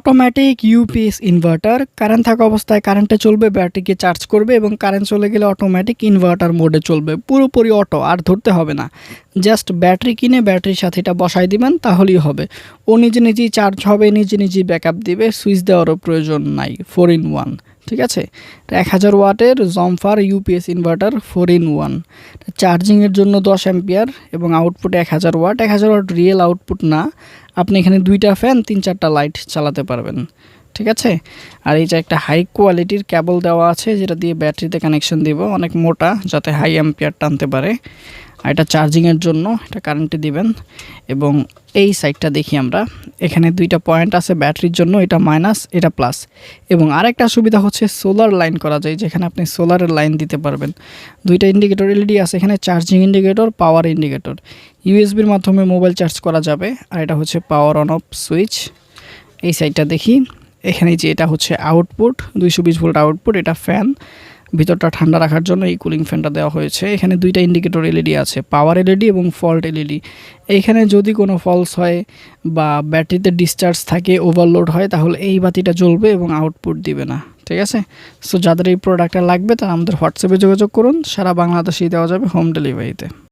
Automatic UPS inverter current থাকা অবস্থায় কারেন্টে চলবে, ব্যাটারিকে চার্জ করবে এবং কারেন্ট চলে গেলে অটোমেটিক ইনভার্টার মোডে চলবে। পুরোপুরি অটো, আর ধরতে হবে না। জাস্ট ব্যাটারি কিনে ব্যাটারির সাথে এটা বসাই দিবেন, তাহলেই হবে। ও নিজে নিজেই চার্জ হবে, নিজে নিজেই ব্যাকআপ দিবে, সুইচ দেওয়ারও প্রয়োজন নাই। 4-in-1, ঠিক আছে। 1000 ওয়াটের জম্পার ইউপিএস ইনভার্টার 4-in-1। চার্জিংয়ের জন্য 10 অ্যাম্পিয়ার এবং output 1000 watt. 1000 watt real output না, আপনি এখানে 2টা ফ্যান 3-4টা লাইট চালাতে পারবেন, ঠিক আছে। আর এই যে একটা হাই কোয়ালিটির কেবল দেওয়া আছে, যেটা দিয়ে ব্যাটারিতে কানেকশন দিব, অনেক মোটা, যাতে হাই অ্যাম্পিয়ার টানতে পারে। আর এটা চার্জিংয়ের জন্য, এটা কারেন্টে দিবেন। এবং এই সাইডটা দেখি আমরা, এখানে 2টা পয়েন্ট আছে ব্যাটারির জন্য, এটা মাইনাস, এটা প্লাস। এবং আরেকটা সুবিধা হচ্ছে সোলার লাইন করা যায়, যেখানে আপনি সোলারের লাইন দিতে পারবেন। 2টা ইন্ডিকেটর এলইডি আছে এখানে, চার্জিং ইন্ডিকেটর, পাওয়ার ইন্ডিকেটর। ইউএসবির মাধ্যমে মোবাইল চার্জ করা যাবে। আর এটা হচ্ছে পাওয়ার অন অফ সুইচ। এই সাইডটা দেখি, এখানে যে এটা হচ্ছে আউটপুট, 220 ভোল্ট আউটপুট। এটা ফ্যান, ভিতরটা ঠান্ডা রাখার জন্য এই কুলিং ফ্যানটা দেওয়া হয়েছে। এখানে 2টা ইন্ডিকেটর এলইডি আছে, পাওয়ার এলইডি এবং ফল্ট এলইডি। এইখানে যদি কোনো ফলস হয় বা ব্যাটারিতে ডিসচার্জ থাকে, ওভারলোড হয়, তাহলে এই বাতিটা জ্বলবে এবং আউটপুট দিবে না, ঠিক আছে। সো যাদের এই প্রোডাক্টটা লাগবে তারা আমাদের হোয়াটসঅ্যাপে যোগাযোগ করুন, সারা বাংলাদেশেই দেওয়া যাবে হোম ডেলিভারিতে।